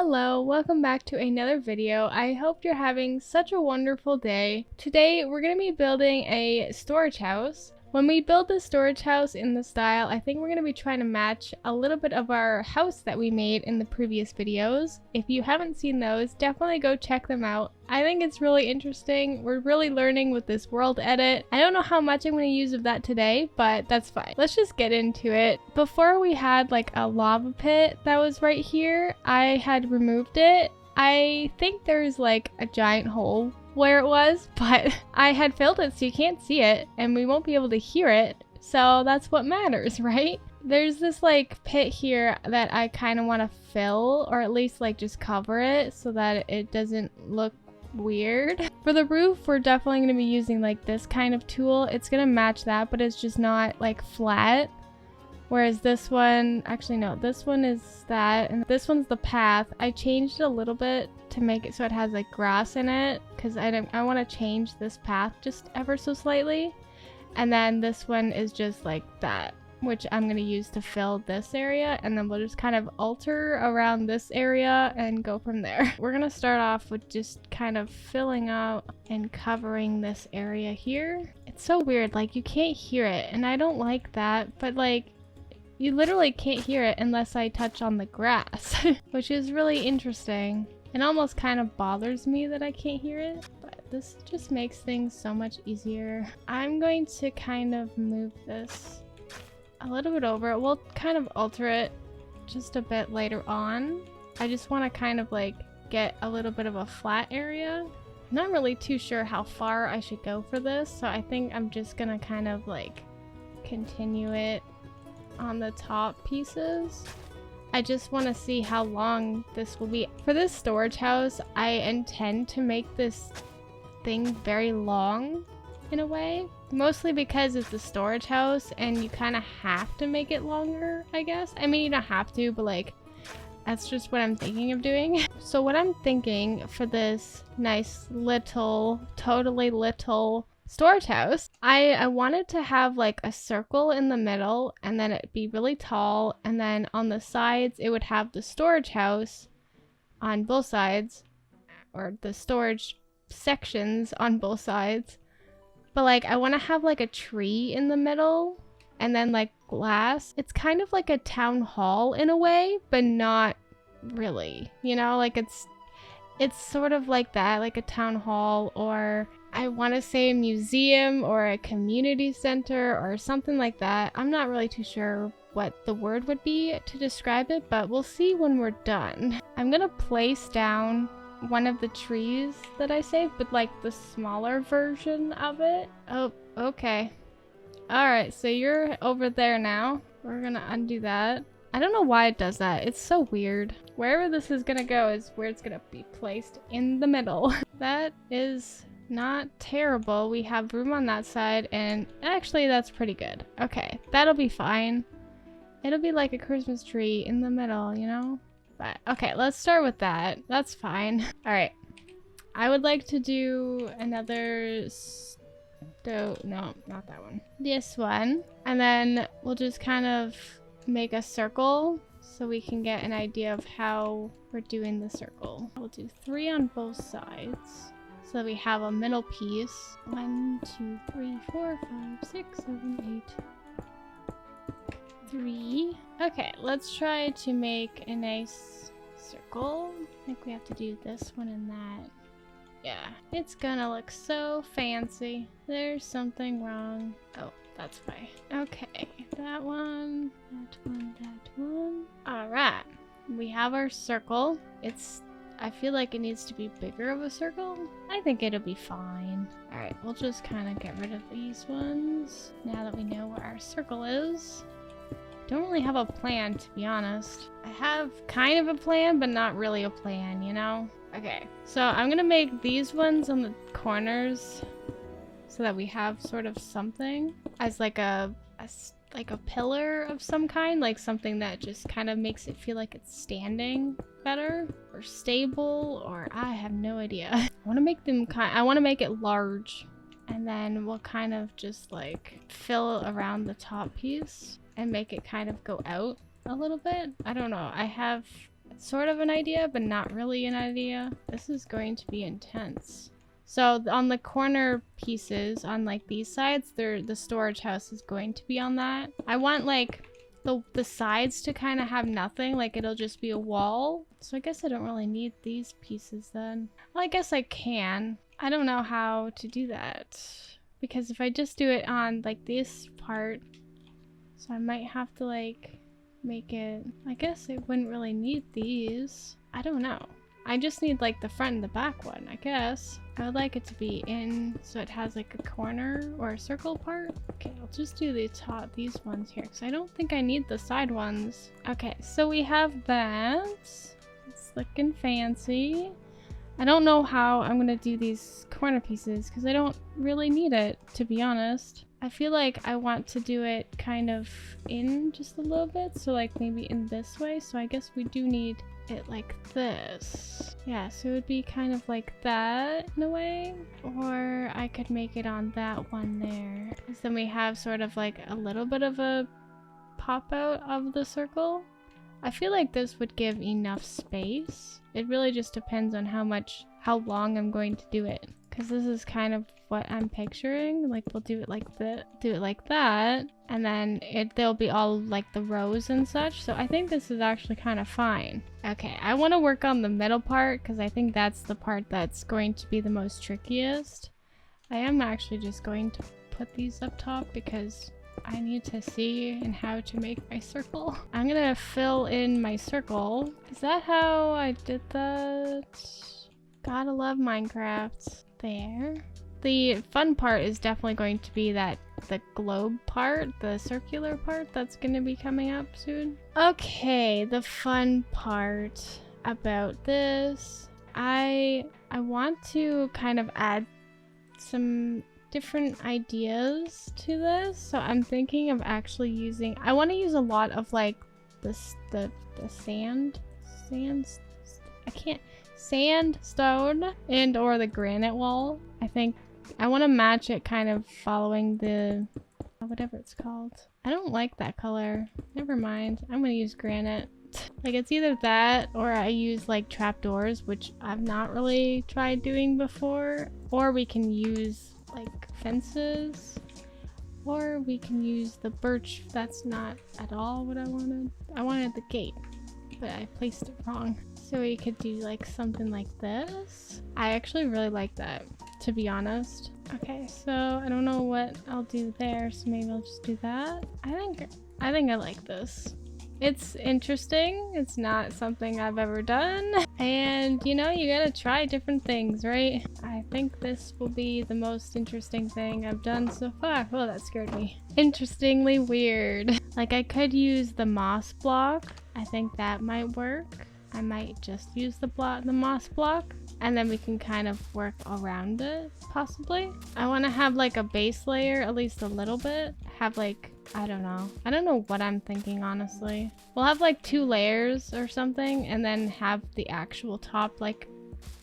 Hello, welcome back to another video. I hope you're having such a wonderful day. Today we're going to be building a storage house. When we build the storage house in the style, I think we're going to be trying to match a little bit of our house that we made in the previous videos. If you haven't seen those, definitely go check them out. I think it's really interesting. We're really learning with this world edit. I don't know how much I'm going to use of that today, but that's fine. Let's just get into it. Before we had like a lava pit that was right here. I had removed it. I think there's like a giant hole where it was, but I had filled it so you can't see it and we won't be able to hear it. So that's what matters, right? There's this like pit here that I kind of want to fill, or at least like just cover it so that it doesn't look weird. For the roof, we're definitely going to be using like this kind of tool. It's going to match that, but it's just not like flat. Whereas this one, actually no, this one is that, and this one's the path. I changed it a little bit to make it so it has like grass in it, because I want to change this path just ever so slightly. And then this one is just like that, which I'm going to use to fill this area, and then we'll just kind of alter around this area and go from there. We're going to start off with just kind of filling out and covering this area here. It's so weird, like you can't hear it, and I don't like that, but like you literally can't hear it unless I touch on the grass, which is really interesting. It almost kind of bothers me that I can't hear it, but this just makes things so much easier. I'm going to kind of move this a little bit over. We'll kind of alter it just a bit later on. I just want to kind of like get a little bit of a flat area. I'm not really too sure how far I should go for this, so I think I'm just gonna kind of like continue it on the top pieces. I just want to see how long this will be. For this storage house, I intend to make this thing very long in a way. Mostly because it's a storage house and you kind of have to make it longer, I guess. I mean, you don't have to, but like, that's just what I'm thinking of doing. So what I'm thinking for this nice little, totally little storage house, I wanted to have like a circle in the middle, and then it'd be really tall, and then on the sides it would have the storage house on both sides, or the storage sections on both sides. But like I want to have like a tree in the middle and then like glass. It's kind of like a town hall in a way, but not really, you know, like it's sort of like that, like a town hall, or I want to say a museum or a community center or something like that. I'm not really too sure what the word would be to describe it, but we'll see when we're done. I'm gonna place down one of the trees that I saved, but like the smaller version of it. Oh, okay. Alright, so you're over there now. We're gonna undo that. I don't know why it does that. It's so weird. Wherever this is gonna go is where it's gonna be placed in the middle. That is not terrible. We have room on that side, and actually that's pretty good. Okay, that'll be fine. It'll be like a Christmas tree in the middle, you know? But okay, let's start with that. That's fine. All right. I would like to do another no, not that one. This one. And then we'll just kind of make a circle so we can get an idea of how we're doing the circle. We'll do 3 on both sides. So we have a middle piece. 1, 2, 3, 4, 5, 6, 7, 8, 3. Okay, let's try to make a nice circle. I think we have to do this one and that. Yeah, it's gonna look so fancy. There's something wrong. Oh, that's why. Okay, that one, that one, that one. All right, we have our circle. I feel like it needs to be bigger of a circle. I think it'll be fine. All right, we'll just kind of get rid of these ones now that we know where our circle is. Don't really have a plan, to be honest. I have kind of a plan, but not really a plan, you know? Okay, so I'm gonna make these ones on the corners so that we have sort of something as like a pillar of some kind, like something that just kind of makes it feel like it's standing better or stable, or I have no idea. I want to make them I want to make it large, and then we'll kind of just like fill around the top piece and make it kind of go out a little bit. I don't know. I have sort of an idea, but not really an idea. This is going to be intense. So on the corner pieces, on like these sides, the storage house is going to be on that. I want like the sides to kind of have nothing, like it'll just be a wall. So I guess I don't really need these pieces then. Well, I guess I can. I don't know how to do that. Because if I just do it on like this part, so I might have to like make it, I guess I wouldn't really need these. I don't know. I just need like the front and the back one, I guess. I would like it to be in so it has like a corner or a circle part. Okay, I'll just do these ones here because I don't think I need the side ones. Okay, so we have that. It's looking fancy. I don't know how I'm gonna do these corner pieces because I don't really need it, to be honest. I feel like I want to do it kind of in just a little bit, so like maybe in this way. So I guess we do need it like this. Yeah, so it would be kind of like that in a way. Or I could make it on that one there. Because then we have sort of like a little bit of a pop out of the circle. I feel like this would give enough space. It really just depends on how long I'm going to do it. Because this is kind of what I'm picturing. Like we'll do it like that, and then they'll be all like the rows and such. So I think this is actually kind of fine. Okay, I want to work on the middle part because I think that's the part that's going to be the most trickiest. I am actually just going to put these up top because I need to see and how to make my circle. I'm gonna fill in my circle. Is that how I did that? Gotta love Minecraft. There. The fun part is definitely going to be the globe part, the circular part that's going to be coming up soon. Okay, the fun part about this. I want to kind of add some different ideas to this. So I'm thinking of actually using, I want to use a lot of like the sandstone and or the granite wall. I think I want to match it kind of following the whatever it's called. I don't like that color. Never mind. I'm gonna use granite. Like it's either that or I use like trapdoors, which I've not really tried doing before, or we can use like fences, or we can use the birch. That's not at all what I wanted. I wanted the gate, but I placed it wrong. So we could do like something like this. I actually really like that, to be honest. Okay, so I don't know what I'll do there, so maybe I'll just do that. I think I like this. It's interesting. It's not something I've ever done. And you know, you gotta try different things, right? I think this will be the most interesting thing I've done so far. Oh, that scared me. Interestingly weird. Like I could use the moss block. I think that might work. I might just use the moss block, and then we can kind of work around it, possibly. I want to have like a base layer, at least a little bit. Have like, I don't know what I'm thinking, honestly. We'll have like 2 layers or something, and then have the actual top, like,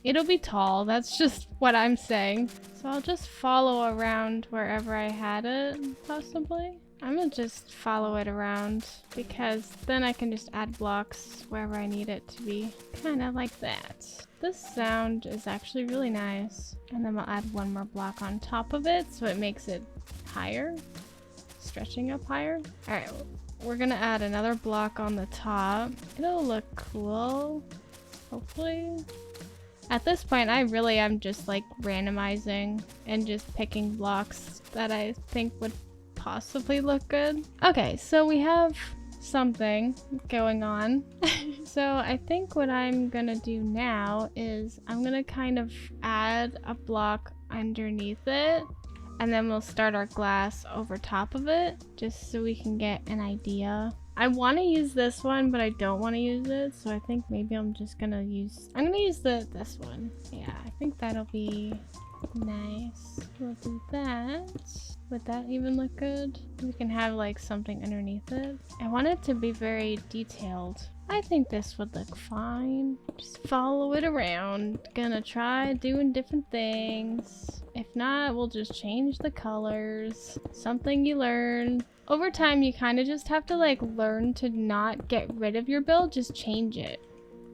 it'll be tall. That's just what I'm saying. So I'll just follow around wherever I had it, possibly. I'm gonna just follow it around because then I can just add blocks wherever I need it to be. Kind of like that. This sound is actually really nice. And then we'll add 1 more block on top of it so it makes it higher. Stretching up higher. Alright, we're gonna add another block on the top. It'll look cool, hopefully. At this point, I really am just like randomizing and just picking blocks that I think would possibly look good. Okay, so we have something going on. So I think what I'm gonna do now is I'm gonna kind of add a block underneath it, and then we'll start our glass over top of it, just so we can get an idea. I want to use this one, but I don't want to use it, so I think maybe I'm gonna use this one. Yeah, I think that'll be nice. We'll do that. Would that even look good? We can have like something underneath it. I want it to be very detailed. I think this would look fine. Just follow it around. Gonna try doing different things. If not, we'll just change the colors. Something you learn. Over time, you kind of just have to like learn to not get rid of your build, just change it.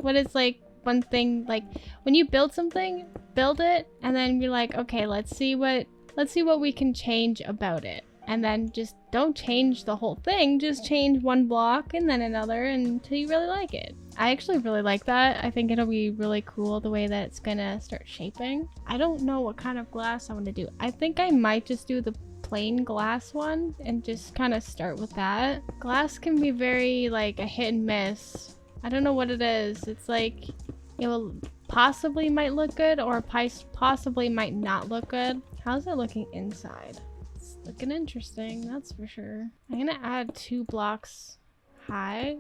what is like one thing, like when you build something, build it and then you're like, okay, let's see what we can change about it. And then just don't change the whole thing, just change one block and then another until you really like it. I actually really like that. I think it'll be really cool the way that it's gonna start shaping. I don't know what kind of glass I want to do. I think I might just do the plain glass one and just kind of start with that. Glass can be very like a hit and miss. I don't know what it is. It's like it will possibly might look good or possibly might not look good. How's it looking inside? It's looking interesting, that's for sure. I'm gonna add 2 blocks high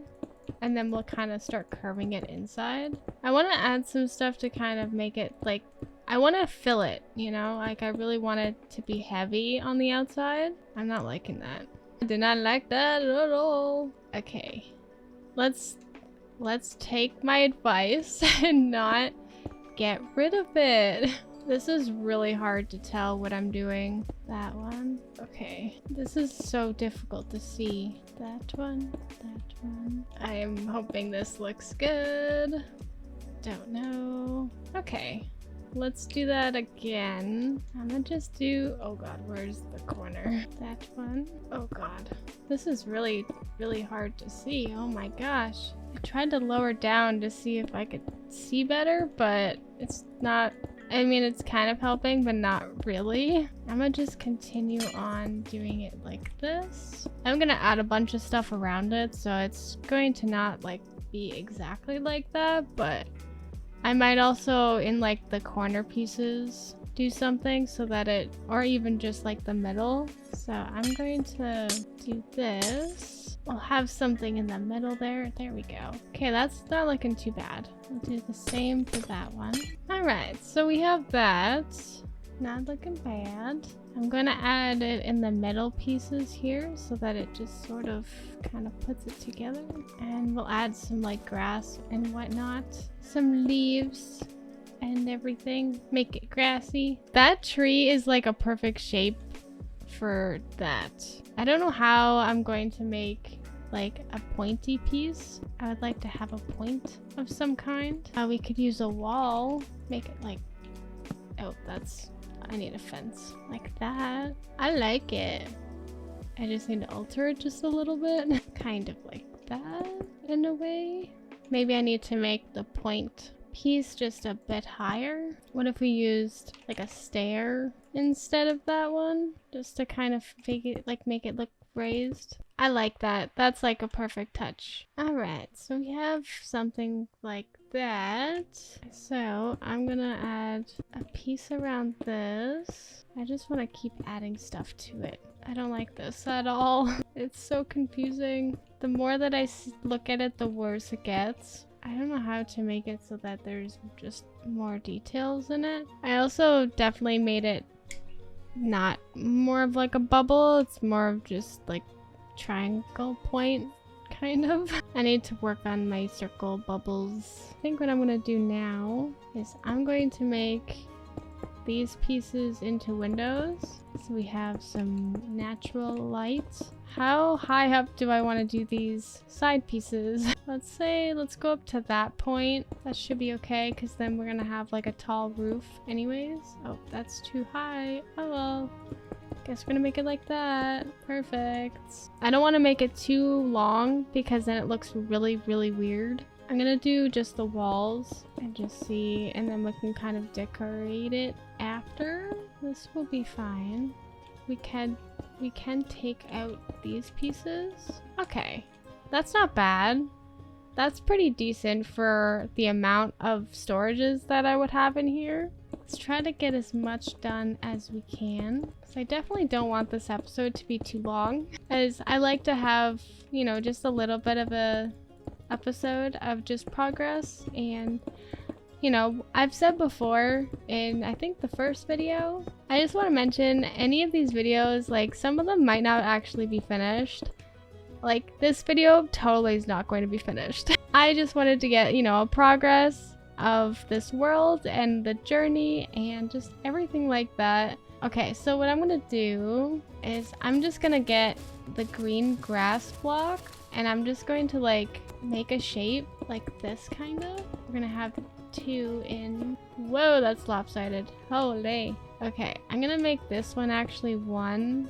and then we'll kind of start curving it inside. I want to add some stuff to kind of make it like, I want to fill it, you know, like I really want it to be heavy on the outside. I'm not liking that. I did not like that at all. Okay, let's take my advice and not get rid of it. This is really hard to tell what I'm doing. That one. Okay. This is so difficult to see. That one. That one. I am hoping this looks good. Don't know. Okay. Let's do that again. I'm gonna just do... Oh god, where's the corner? That one. Oh god. This is really, really hard to see. Oh my gosh. I tried to lower down to see if I could see better, but it's not... I mean, it's kind of helping, but not really. I'm gonna just continue on doing it like this. I'm gonna add a bunch of stuff around it, so it's going to not like be exactly like that, but I might also in like the corner pieces do something so that it, or even just like the middle. So I'm going to do this. We'll have something in the middle there. There we go. Okay, that's not looking too bad. We'll do the same for that one. Alright, so we have that. Not looking bad. I'm going to add it in the middle pieces here so that it just sort of kind of puts it together. And we'll add some like grass and whatnot. Some leaves and everything. Make it grassy. That tree is like a perfect shape for that. I don't know how I'm going to make like a pointy piece. I would like to have a point of some kind. We could use a wall. Make it like... Oh, that's... I need a fence. Like that. I like it. I just need to alter it just a little bit. Kind of like that in a way. Maybe I need to make the point piece just a bit higher. What if we used like a stair instead of that one? Just to kind of make it look raised. I like that. That's like a perfect touch. Alright, so we have something like that. So I'm gonna add a piece around this. I just want to keep adding stuff to it. I don't like this at all. It's so confusing. The more that I look at it, the worse it gets. I don't know how to make it so that there's just more details in it. I also definitely made it not more of like a bubble. It's more of just like triangle point kind of. I need to work on my circle bubbles. I think what I'm gonna do now is I'm going to make these pieces into windows so we have some natural light. How high up do I want to do these side pieces? Let's go up to that point. That should be okay because then we're gonna have like a tall roof anyways. Oh, that's too high. Oh well. Guess we're gonna make it like that. Perfect. I don't want to make it too long because then it looks really, really weird. I'm gonna do just the walls and just see, and then we can kind of decorate it after. This will be fine. We can take out these pieces. Okay, that's not bad. That's pretty decent for the amount of storages that I would have in here. Let's try to get as much done as we can, because I definitely don't want this episode to be too long, as I like to have, you know, just a little bit of a episode of just progress. And you know, I've said before in I think the first video, I just want to mention any of these videos, like some of them might not actually be finished. Like this video totally is not going to be finished. I just wanted to get, you know, a progress of this world and the journey and just everything like that. Okay, so what I'm gonna do is I'm just gonna get the green grass block and I'm just going to like make a shape like this kind of. We're gonna have 2 in. Whoa, that's lopsided. Holy. Okay, I'm gonna make this one actually 1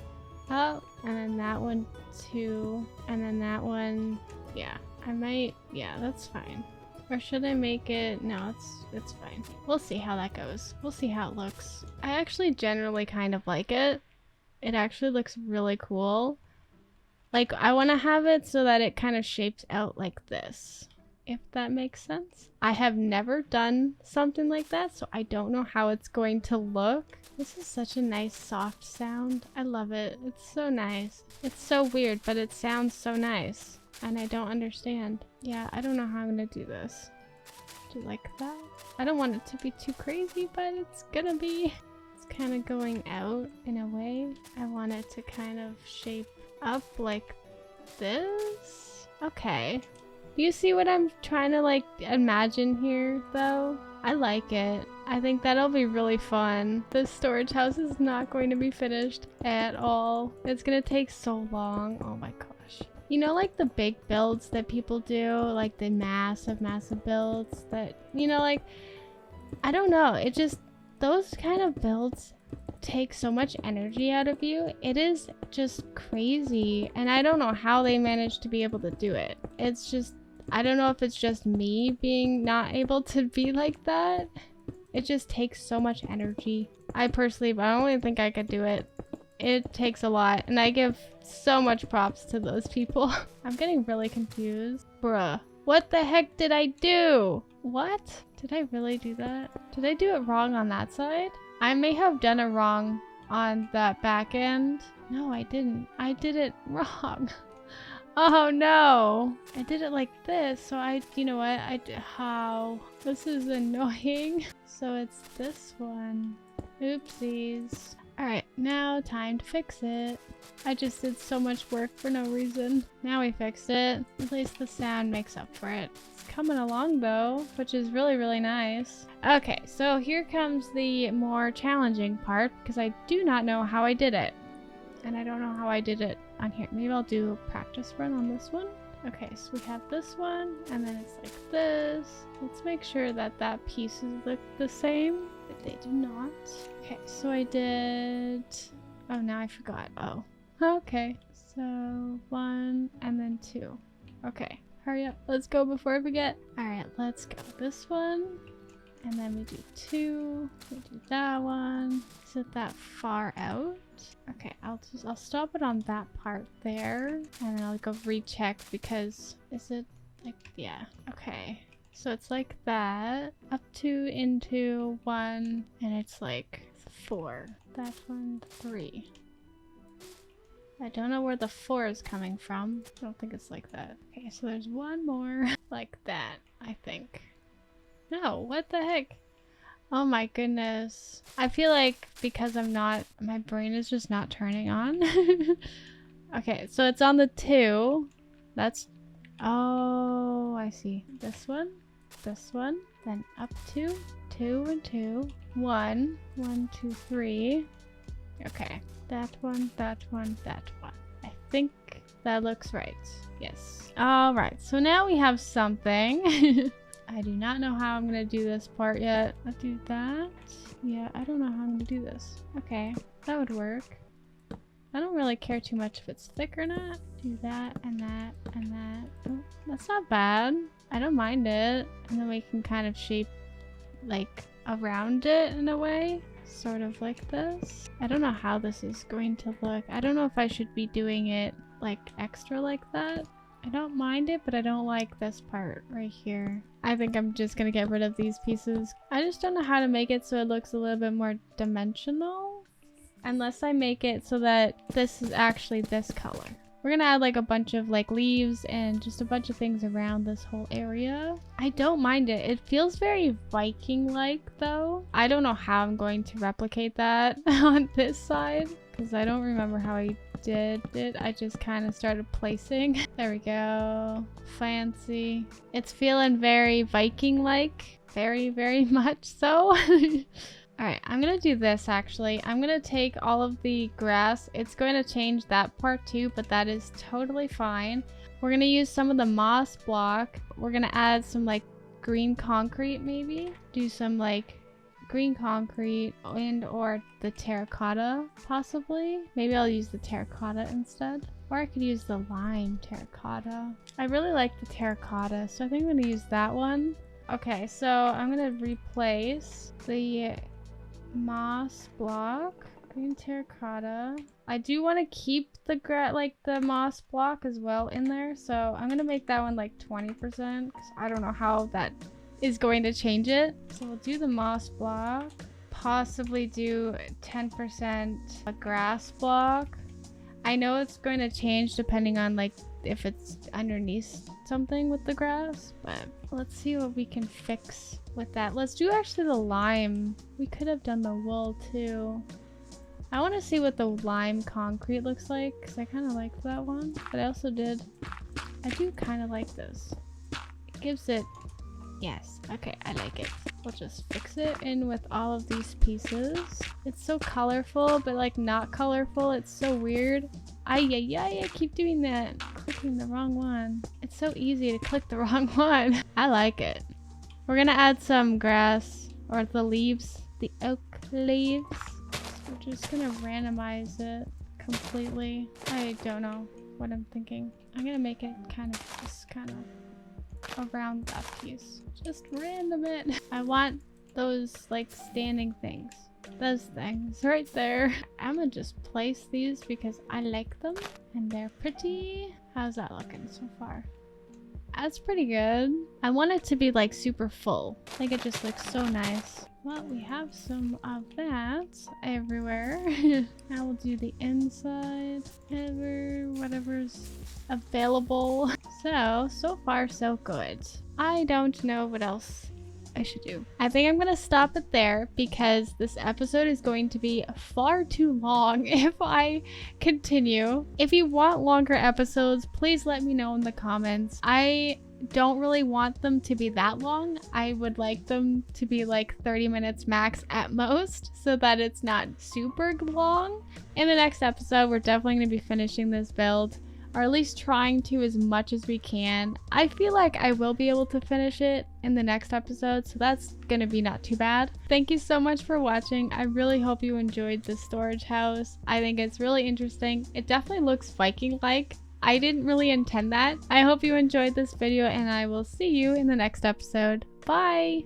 up, and then that one 2, and then that one, yeah. I might, yeah, that's fine. Or should I make it? No, it's fine. We'll see how that goes. We'll see how it looks. I actually generally kind of like it. It actually looks really cool. Like, I want to have it so that it kind of shapes out like this, if that makes sense. I have never done something like that, so I don't know how it's going to look. This is such a nice soft sound. I love it. It's so nice. It's so weird, but it sounds so nice. And I don't understand. Yeah, I don't know how I'm gonna do this. Do you like that? I don't want it to be too crazy, but it's gonna be. It's kind of going out in a way. I want it to kind of shape up like this. Okay. Do you see what I'm trying to like imagine here though? I like it. I think that'll be really fun. This storage house is not going to be finished at all. It's gonna take so long. Oh my gosh. You know, like the big builds that people do, like the massive builds that, you know, like, I don't know. It just, those kind of builds take so much energy out of you. It is just crazy. And I don't know how they managed to be able to do it. It's just, I don't know if it's just me being not able to be like that. It just takes so much energy. I personally, I don't even think I could do it. It takes a lot, and I give so much props to those people. I'm getting really confused. Bruh. What the heck did I do? What? Did I really do that? Did I do it wrong on that side? I may have done it wrong on that back end. No, I didn't. I did it wrong. Oh no. I did it like this, so you know what? How? This is annoying. So it's this one. Oopsies. Alright, now time to fix it. I just did so much work for no reason. Now we fixed it. At least the sound makes up for it. It's coming along though, which is really, really nice. Okay, so here comes the more challenging part, because I do not know how I did it. And I don't know how I did it on here. Maybe I'll do a practice run on this one. Okay, so we have this one, and then it's like this. Let's make sure that that pieces look the same, but they do not. Okay, so I did... Oh, now I forgot. Oh. Okay, so 1 and then 2. Okay, hurry up. Let's go before I forget. Alright, let's go. This one, and then we do 2. We do that one. Is it that far out? Okay, I'll stop it on that part there, and then I'll go recheck because is it like, yeah, okay. So it's like that, up 2 into 1, and it's like 4. That one, 3. I don't know where the 4 is coming from. I don't think it's like that. Okay, so there's one more like that, I think. No, what the heck? Oh my goodness. I feel like because I'm not, my brain is just not turning on. Okay, so it's on the 2. That's, oh, I see. This one, then up 2, 2 and 2, 1, 1, 2, 3. Okay, that one, that one, that one. I think that looks right. Yes. All right, so now we have something. I do not know how I'm gonna do this part yet. I'll do that. Yeah, I don't know how I'm gonna do this. Okay, that would work. I don't really care too much if it's thick or not. Do that and that and that. Oh, that's not bad. I don't mind it. And then we can kind of shape like around it in a way. Sort of like this. I don't know how this is going to look. I don't know if I should be doing it like extra like that. I don't mind it, but I don't like this part right here. I think I'm just gonna get rid of these pieces. I just don't know how to make it so it looks a little bit more dimensional. Unless I make it so that this is actually this color. We're gonna add like a bunch of like leaves and just a bunch of things around this whole area. I don't mind it. It feels very Viking-like though. I don't know how I'm going to replicate that on this side because I don't remember how I did it. I just kind of started placing. There we go. Fancy. It's feeling very Viking-like. Very, very much so. Alright, I'm gonna do this actually. I'm gonna take all of the grass. It's going to change that part too, but that is totally fine. We're gonna use some of the moss block. We're gonna add some like green concrete maybe. Do some like green concrete and or the terracotta possibly. Maybe I'll use the terracotta instead. Or I could use the lime terracotta. I really like the terracotta, so I think I'm gonna use that one. Okay, so I'm gonna replace the moss block, green terracotta. I do want to keep the moss block as well in there, so I'm gonna make that one like 20% because I don't know how that is going to change it. So we'll do the moss block, possibly do 10% a grass block. I know it's going to change depending on like if it's underneath something with the grass, but let's see what we can fix with that. Let's do actually the lime. We could have done the wool too. I want to see what the lime concrete looks like because I kind of liked that one, but I do kind of like this. It gives it, yes, okay, I like it. We'll just fix it in with all of these pieces. It's so colorful, but like not colorful. It's so weird. I keep doing that. Clicking the wrong one. It's so easy to click the wrong one. I like it. We're gonna add some grass, or the leaves, the oak leaves. We're just gonna randomize it completely. I don't know what I'm thinking. I'm gonna make it kind of around that piece. Just random it. I want those like standing things. Those things right there. I'm gonna just place these because I like them and they're pretty. How's that looking so far? That's pretty good. I want it to be like super full. I think it just looks so nice. Well, we have some of that everywhere. Now we'll do the inside. Whatever's available. So far so good. I don't know what else I should do. I think I'm gonna stop it there because this episode is going to be far too long if I continue. If you want longer episodes, please let me know in the comments. I don't really want them to be that long. I would like them to be like 30 minutes max at most so that it's not super long. In the next episode, we're definitely going to be finishing this build, or at least trying to as much as we can. I feel like I will be able to finish it in the next episode, so that's gonna be not too bad. Thank you so much for watching. I really hope you enjoyed this storage house. I think it's really interesting. It definitely looks Viking-like. I didn't really intend that. I hope you enjoyed this video and I will see you in the next episode. Bye!